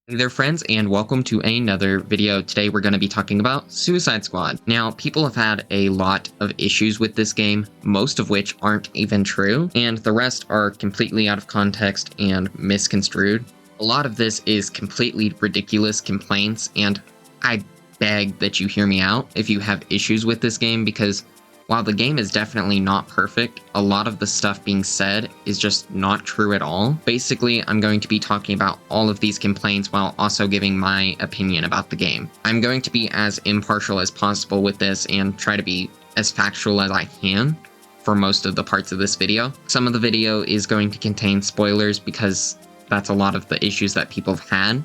Hey there friends, and welcome to another video. Today we're going to be talking about Suicide Squad. Now, people have had a lot of issues with this game, most of which aren't even true, and the rest are completely out of context and misconstrued. A lot of this is completely ridiculous complaints, and I beg that you hear me out if you have issues with this game, because while the game is definitely not perfect, a lot of the stuff being said is just not true at all. Basically, I'm going to be talking about all of these complaints while also giving my opinion about the game. I'm going to be as impartial as possible with this and try to be as factual as I can for most of the parts of this video. Some of the video is going to contain spoilers because that's a lot of the issues that people have had,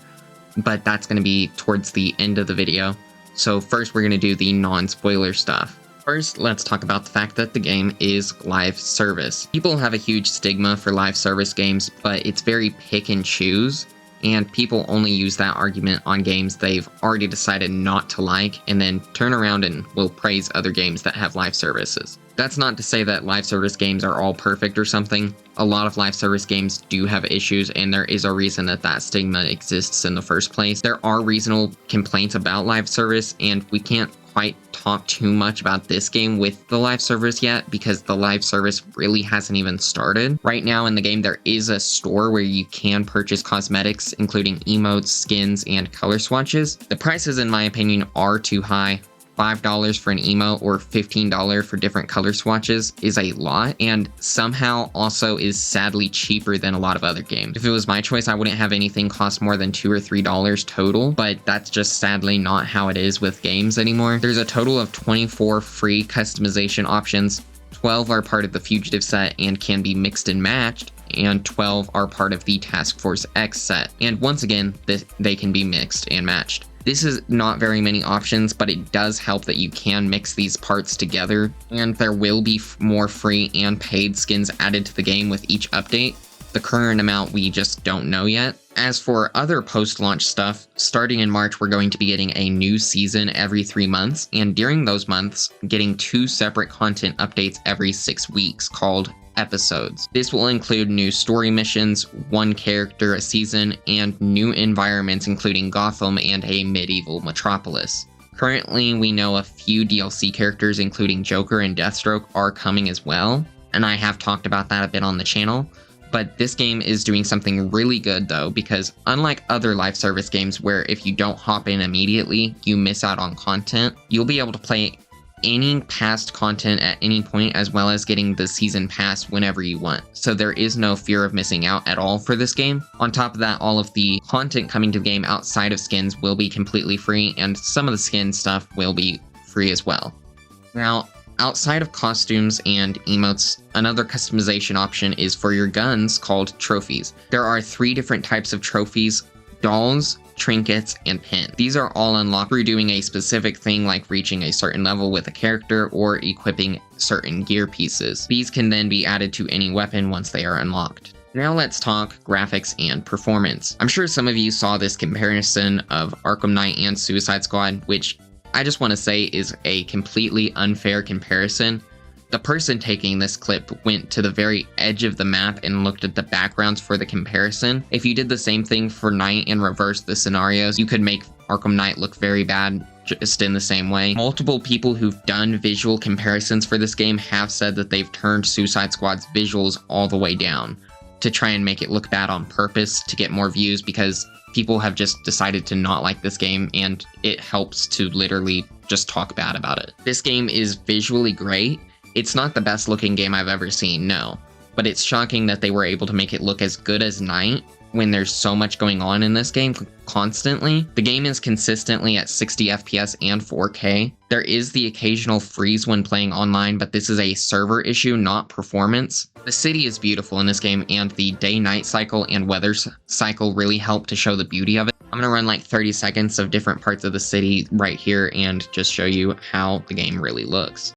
but that's going to be towards the end of the video. So first we're going to do the non-spoiler stuff. First, let's talk about the fact that the game is live service. People have a huge stigma for live service games, but it's very pick and choose, and people only use that argument on games they've already decided not to like, and then turn around and will praise other games that have live services. That's not to say that live service games are all perfect or something. A lot of live service games do have issues, and there is a reason that that stigma exists in the first place. There are reasonable complaints about live service, and we can't quite talk too much about this game with the live service yet because the live service really hasn't even started. Right now in the game there is a store where you can purchase cosmetics including emotes, skins, and color swatches. The prices in my opinion are too high. $5 for an emote or $15 for different color swatches is a lot, and somehow also is sadly cheaper than a lot of other games. If it was my choice, I wouldn't have anything cost more than $2 or $3 total, but that's just sadly not how it is with games anymore. There's a total of 24 free customization options. 12 are part of the Fugitive set and can be mixed and matched, and 12 are part of the Task Force X set. And once again, they can be mixed and matched. This is not very many options, but it does help that you can mix these parts together, and there will be more free and paid skins added to the game with each update. The current amount we just don't know yet. As for other post-launch stuff, starting in March we're going to be getting a new season every 3 months, and during those months, getting 2 separate content updates every 6 weeks called episodes. This will include new story missions, 1 character a season, and new environments including Gotham and a medieval metropolis. Currently, we know a few DLC characters including Joker and Deathstroke are coming as well, and I have talked about that a bit on the channel. But this game is doing something really good though, because unlike other live service games where if you don't hop in immediately, you miss out on content, you'll be able to play any past content at any point, as well as getting the season pass whenever you want. So there is no fear of missing out at all for this game. On top of that, all of the content coming to the game outside of skins will be completely free, and some of the skin stuff will be free as well. Now, outside of costumes and emotes, another customization option is for your guns called trophies. There are 3 different types of trophies: dolls, trinkets, and pins. These are all unlocked through doing a specific thing like reaching a certain level with a character or equipping certain gear pieces. These can then be added to any weapon once they are unlocked. Now let's talk graphics and performance. I'm sure some of you saw this comparison of Arkham Knight and Suicide Squad, which I just want to say is a completely unfair comparison. The person taking this clip went to the very edge of the map and looked at the backgrounds for the comparison. If you did the same thing for Knight and reversed the scenarios, you could make Arkham Knight look very bad just in the same way. Multiple people who've done visual comparisons for this game have said that they've turned Suicide Squad's visuals all the way down to try and make it look bad on purpose to get more views, because people have just decided to not like this game, and it helps to literally just talk bad about it. This game is visually great. It's not the best looking game I've ever seen, no, but it's shocking that they were able to make it look as good as Knight when there's so much going on in this game constantly. The game is consistently at 60 FPS and 4K. There is the occasional freeze when playing online, but this is a server issue, not performance. The city is beautiful in this game, and the day-night cycle and weather cycle really help to show the beauty of it. I'm gonna run like 30 seconds of different parts of the city right here and just show you how the game really looks.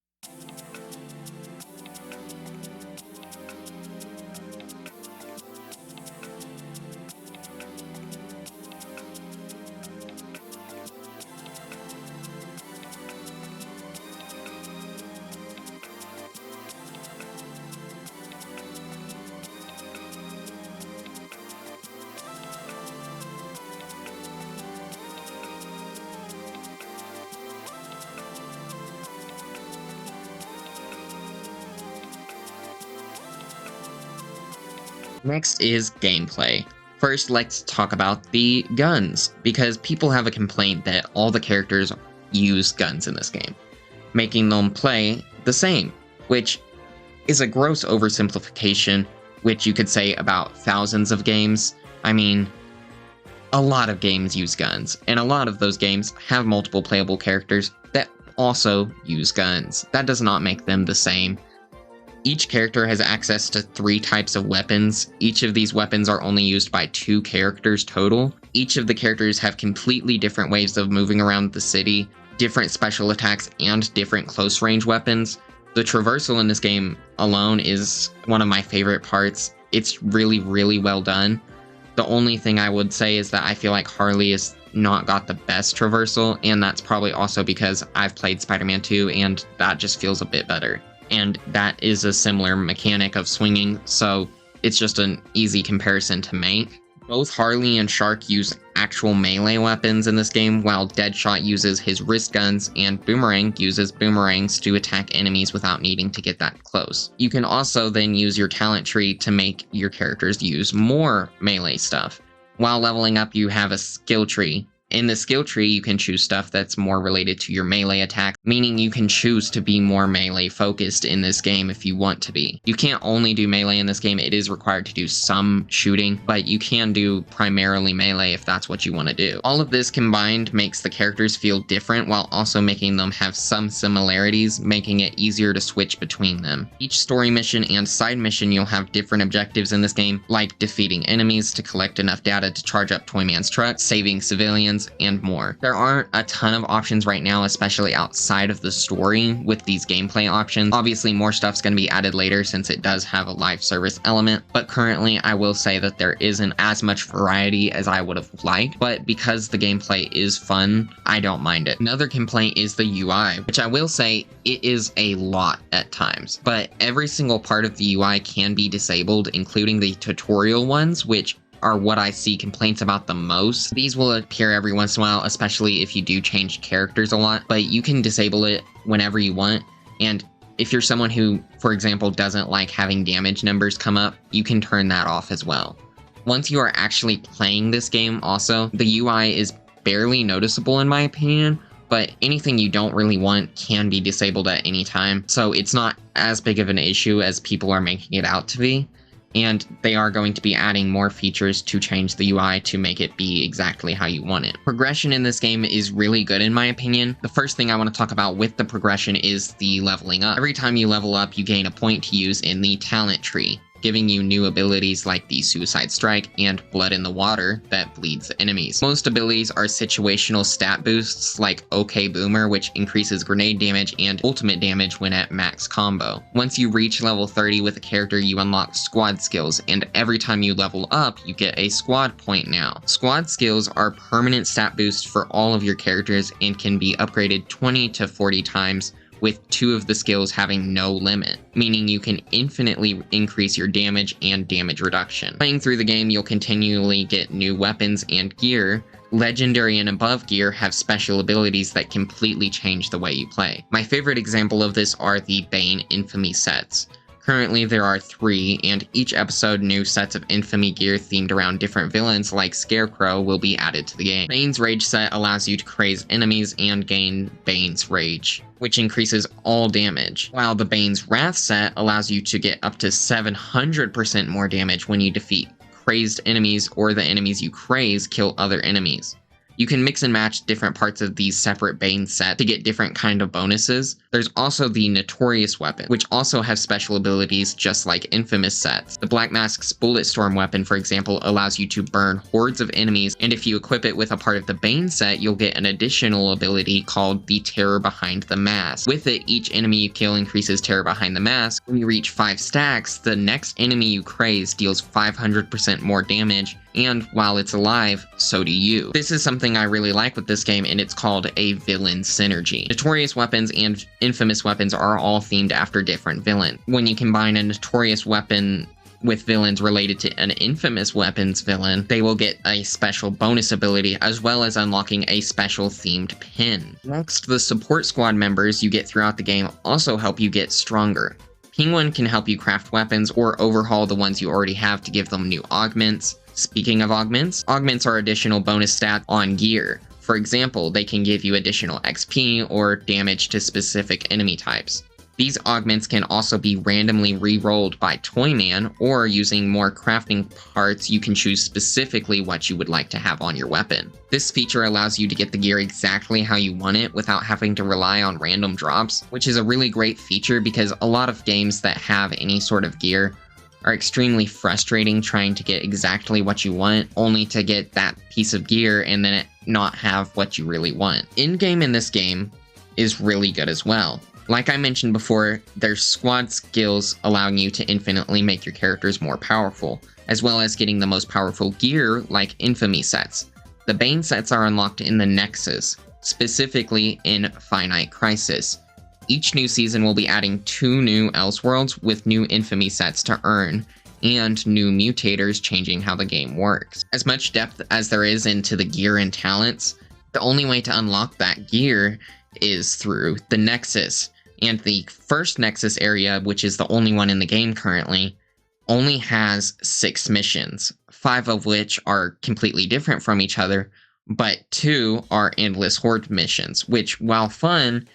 Next is gameplay. First, let's talk about the guns, because people have a complaint that all the characters use guns in this game, making them play the same, which is a gross oversimplification, which you could say about thousands of games. I mean, a lot of games use guns, and a lot of those games have multiple playable characters that also use guns. That does not make them the same. Each character has access to 3 types of weapons. Each of these weapons are only used by 2 characters total. Each of the characters have completely different ways of moving around the city, different special attacks, and different close range weapons. The traversal in this game alone is one of my favorite parts. It's really, really well done. The only thing I would say is that I feel like Harley has not got the best traversal, and that's probably also because I've played Spider-Man 2 and that just feels a bit better. And that is a similar mechanic of swinging, so it's just an easy comparison to make. Both Harley and Shark use actual melee weapons in this game, while Deadshot uses his wrist guns and Boomerang uses boomerangs to attack enemies without needing to get that close. You can also then use your talent tree to make your characters use more melee stuff. While leveling up, you have a skill tree. In the skill tree, you can choose stuff that's more related to your melee attack, meaning you can choose to be more melee focused in this game if you want to be. You can't only do melee in this game, it is required to do some shooting, but you can do primarily melee if that's what you want to do. All of this combined makes the characters feel different while also making them have some similarities, making it easier to switch between them. Each story mission and side mission, you'll have different objectives in this game, like defeating enemies to collect enough data to charge up Toyman's truck, saving civilians, and more. There aren't a ton of options right now, especially outside of the story with these gameplay options. Obviously, more stuff's going to be added later since it does have a live service element, but currently I will say that there isn't as much variety as I would have liked, but because the gameplay is fun, I don't mind it. Another complaint is the UI, which I will say it is a lot at times, but every single part of the UI can be disabled, including the tutorial ones, which are what I see complaints about the most. These will appear every once in a while, especially if you do change characters a lot, but you can disable it whenever you want. And if you're someone who, for example, doesn't like having damage numbers come up, you can turn that off as well. Once you are actually playing this game also, the UI is barely noticeable in my opinion, but anything you don't really want can be disabled at any time. So it's not as big of an issue as people are making it out to be. And they are going to be adding more features to change the UI to make it be exactly how you want it. Progression in this game is really good in my opinion. The first thing I want to talk about with the progression is the leveling up. Every time you level up, you gain a point to use in the talent tree, giving you new abilities like the Suicide Strike and Blood in the Water that bleeds enemies. Most abilities are situational stat boosts like OK Boomer, which increases grenade damage and ultimate damage when at max combo. Once you reach level 30 with a character, you unlock squad skills, and every time you level up, you get a squad point now. Squad skills are permanent stat boosts for all of your characters and can be upgraded 20 to 40 times, with 2 of the skills having no limit, meaning you can infinitely increase your damage and damage reduction. Playing through the game, you'll continually get new weapons and gear. Legendary and above gear have special abilities that completely change the way you play. My favorite example of this are the Bane Infamy sets. Currently there are 3, and each episode new sets of Infamy gear themed around different villains like Scarecrow will be added to the game. Bane's Rage set allows you to craze enemies and gain Bane's Rage, which increases all damage, while the Bane's Wrath set allows you to get up to 700% more damage when you defeat crazed enemies or the enemies you craze kill other enemies. You can mix and match different parts of these separate Bane sets to get different kind of bonuses. There's also the Notorious weapon, which also has special abilities just like Infamous sets. The Black Mask's Bullet Storm weapon, for example, allows you to burn hordes of enemies, and if you equip it with a part of the Bane set, you'll get an additional ability called the Terror Behind the Mask. With it, each enemy you kill increases Terror Behind the Mask. When you reach 5 stacks, the next enemy you craze deals 500% more damage, and while it's alive, so do you. This is something I really like with this game, and it's called a villain synergy. Notorious weapons and Infamous weapons are all themed after different villains. When you combine a Notorious weapon with villains related to an Infamous weapons villain, they will get a special bonus ability as well as unlocking a special themed pin. Next, the support squad members you get throughout the game also help you get stronger. Penguin can help you craft weapons or overhaul the ones you already have to give them new augments. Speaking of augments are additional bonus stats on gear. For example, they can give you additional XP or damage to specific enemy types. These augments can also be randomly re-rolled by Toyman, or using more crafting parts, you can choose specifically what you would like to have on your weapon. This feature allows you to get the gear exactly how you want it without having to rely on random drops, which is a really great feature because a lot of games that have any sort of gear are extremely frustrating trying to get exactly what you want, only to get that piece of gear and then it not have what you really want. Endgame in this game is really good as well. Like I mentioned before, there's squad skills allowing you to infinitely make your characters more powerful, as well as getting the most powerful gear like infamy sets. The Bane sets are unlocked in the Nexus, specifically in Finite Crisis. Each new season will be adding 2 new Elseworlds with new infamy sets to earn, and new mutators changing how the game works. As much depth as there is into the gear and talents, the only way to unlock that gear is through the Nexus. And the first Nexus area, which is the only one in the game currently, only has 6 missions, 5 of which are completely different from each other, but 2 are Endless Horde missions, which, while fun,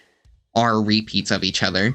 are repeats of each other.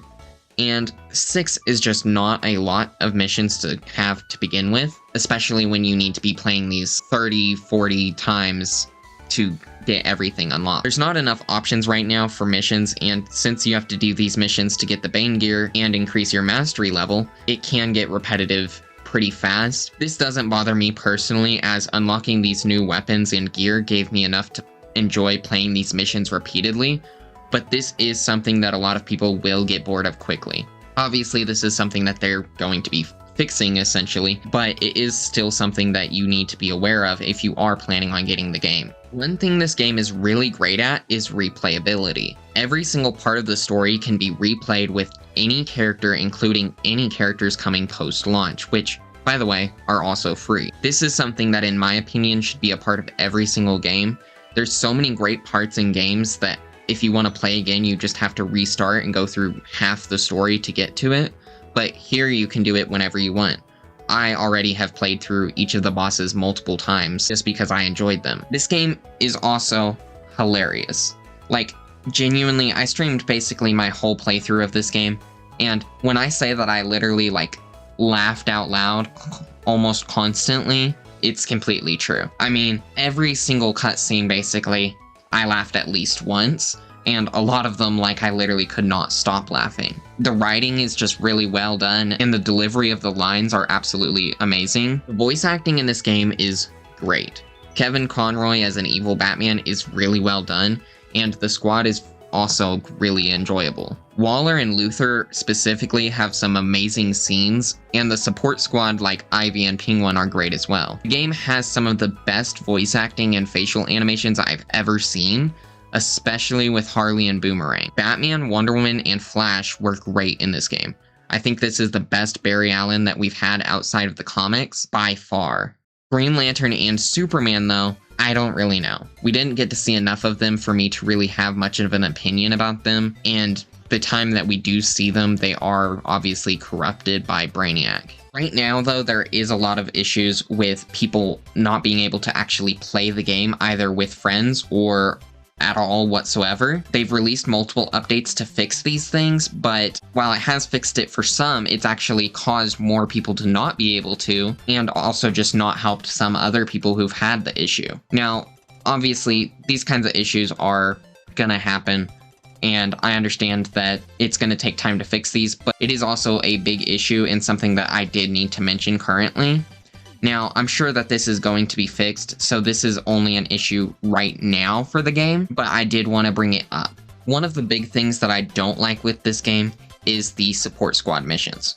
And 6 is just not a lot of missions to have to begin with, especially when you need to be playing these 30, 40 times to get everything unlocked. There's not enough options right now for missions, and since you have to do these missions to get the Bane gear and increase your mastery level, it can get repetitive pretty fast. This doesn't bother me personally, as unlocking these new weapons and gear gave me enough to enjoy playing these missions repeatedly, but this is something that a lot of people will get bored of quickly. Obviously, this is something that they're going to be fixing essentially, but it is still something that you need to be aware of if you are planning on getting the game. One thing this game is really great at is replayability. Every single part of the story can be replayed with any character, including any characters coming post-launch, which, by the way, are also free. This is something that, in my opinion, should be a part of every single game. There's so many great parts in games that if you want to play again, you just have to restart and go through half the story to get to it. But here you can do it whenever you want. I already have played through each of the bosses multiple times just because I enjoyed them. This game is also hilarious. Like, genuinely, I streamed basically my whole playthrough of this game, and when I say that I literally, like, laughed out loud almost constantly, it's completely true. I mean, every single cutscene, basically, I laughed at least once, and a lot of them, like, I literally could not stop laughing. The writing is just really well done, and the delivery of the lines are absolutely amazing. The voice acting in this game is great. Kevin Conroy as an evil Batman is really well done, and the squad is also really enjoyable. Waller and Luther specifically have some amazing scenes, and the support squad like Ivy and Penguin are great as well. The game has some of the best voice acting and facial animations I've ever seen, especially with Harley and Boomerang. Batman, Wonder Woman, and Flash work great in this game. I think this is the best Barry Allen that we've had outside of the comics by far. Green Lantern and Superman, though, I don't really know. We didn't get to see enough of them for me to really have much of an opinion about them, and the time that we do see them, they are obviously corrupted by Brainiac. Right now, though, there is a lot of issues with people not being able to actually play the game either with friends or at all whatsoever. They've released multiple updates to fix these things, but while it has fixed it for some, it's actually caused more people to not be able to, and also just not helped some other people who've had the issue. Now, obviously, these kinds of issues are gonna happen, and I understand that it's gonna take time to fix these, but it is also a big issue and something that I did need to mention currently. Now, I'm sure that this is going to be fixed, so this is only an issue right now for the game, but I did want to bring it up. One of the big things that I don't like with this game is the support squad missions.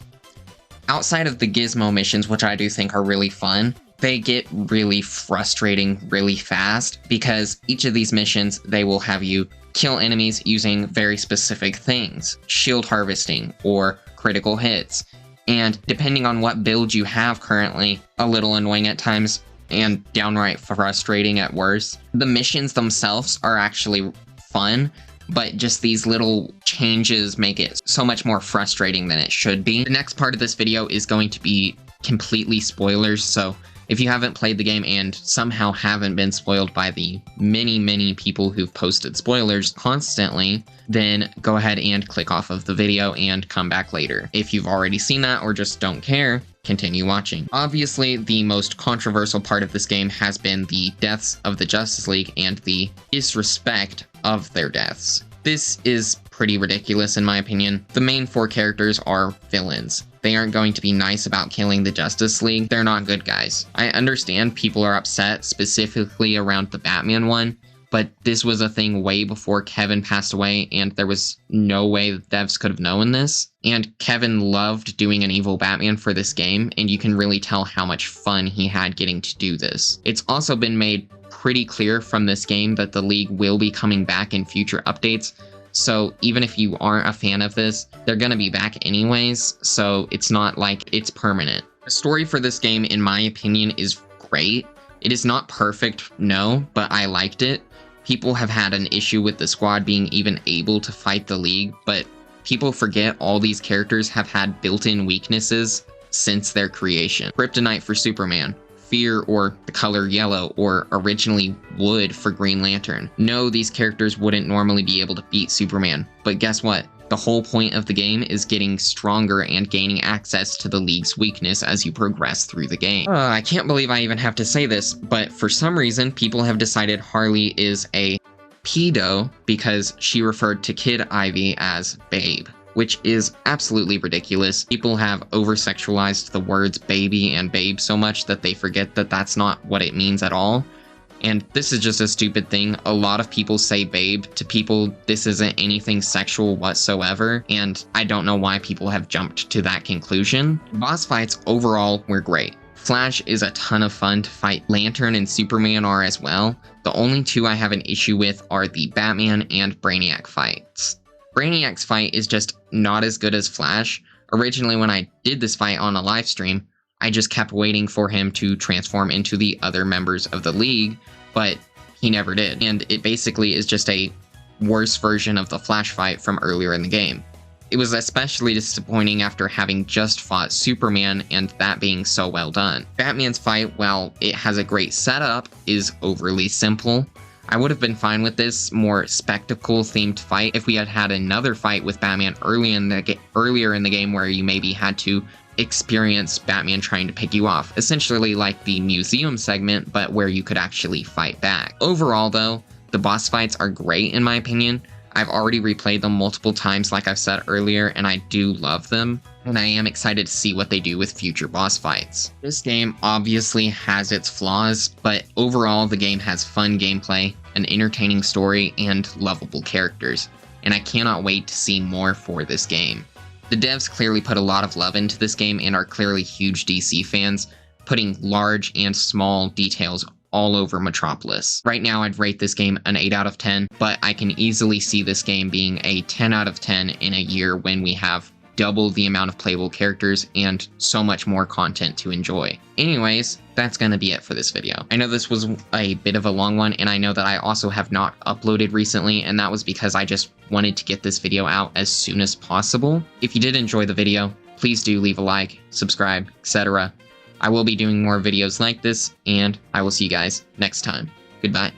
Outside of the Gizmo missions, which I do think are really fun, they get really frustrating really fast because each of these missions, they will have you kill enemies using very specific things, shield harvesting or critical hits. And depending on what build you have currently, a little annoying at times and downright frustrating at worst. The missions themselves are actually fun, but just these little changes make it so much more frustrating than it should be. The next part of this video is going to be completely spoilers, so if you haven't played the game and somehow haven't been spoiled by the many people who've posted spoilers constantly, then go ahead and click off of the video and come back later. If you've already seen that or just don't care, continue watching. Obviously, the most controversial part of this game has been the deaths of the Justice League and the disrespect of their deaths. This is pretty ridiculous in my opinion. The main 4 characters are villains. They aren't going to be nice about killing the Justice League. They're not good guys. I understand people are upset specifically around the Batman one, but this was a thing way before Kevin passed away, and there was no way the devs could have known this. And Kevin loved doing an evil Batman for this game, and you can really tell how much fun he had getting to do this. It's also been made pretty clear from this game that the League will be coming back in future updates, so even if you aren't a fan of this, they're gonna be back anyways, so it's not like it's permanent. The story for this game, in my opinion, is great. It is not perfect, no, but I liked it. People have had an issue with the squad being even able to fight the League, but people forget all these characters have had built-in weaknesses since their creation. Kryptonite for Superman, fear or the color yellow, or originally wood for Green Lantern. No, these characters wouldn't normally be able to beat Superman, but guess what? The whole point of the game is getting stronger and gaining access to the League's weakness as you progress through the game. I can't believe I even have to say this, but for some reason, people have decided Harley is a pedo because she referred to Kid Ivy as babe, which is absolutely ridiculous. People have over-sexualized the words baby and babe so much that they forget that that's not what it means at all. And this is just a stupid thing. A lot of people say babe to people. This isn't anything sexual whatsoever, and I don't know why people have jumped to that conclusion. Boss fights overall were great. Flash is a ton of fun to fight. Lantern and Superman are as well. The only 2 I have an issue with are the Batman and Brainiac fights. Brainiac's fight is just not as good as Flash. Originally, when I did this fight on a live stream, I just kept waiting for him to transform into the other members of the League, but he never did. And it basically is just a worse version of the Flash fight from earlier in the game. It was especially disappointing after having just fought Superman and that being so well done. Batman's fight, while it has a great setup, is overly simple. I would have been fine with this more spectacle-themed fight if we had had another fight with Batman earlier in the game where you maybe had to experience Batman trying to pick you off, essentially like the museum segment, but where you could actually fight back. Overall though, the boss fights are great in my opinion. I've already replayed them multiple times like I've said earlier, and I do love them, and I am excited to see what they do with future boss fights. This game obviously has its flaws, but overall the game has fun gameplay, an entertaining story, and lovable characters, and I cannot wait to see more for this game. The devs clearly put a lot of love into this game and are clearly huge DC fans, putting large and small details all over Metropolis. Right now, I'd rate this game an 8 out of 10, but I can easily see this game being a 10 out of 10 in a year when we have double the amount of playable characters and so much more content to enjoy. Anyways, that's gonna be it for this video. I know this was a bit of a long one, and I know that I also have not uploaded recently, and that was because I just wanted to get this video out as soon as possible. If you did enjoy the video, please do leave a like, subscribe, etc. I will be doing more videos like this, and I will see you guys next time. Goodbye.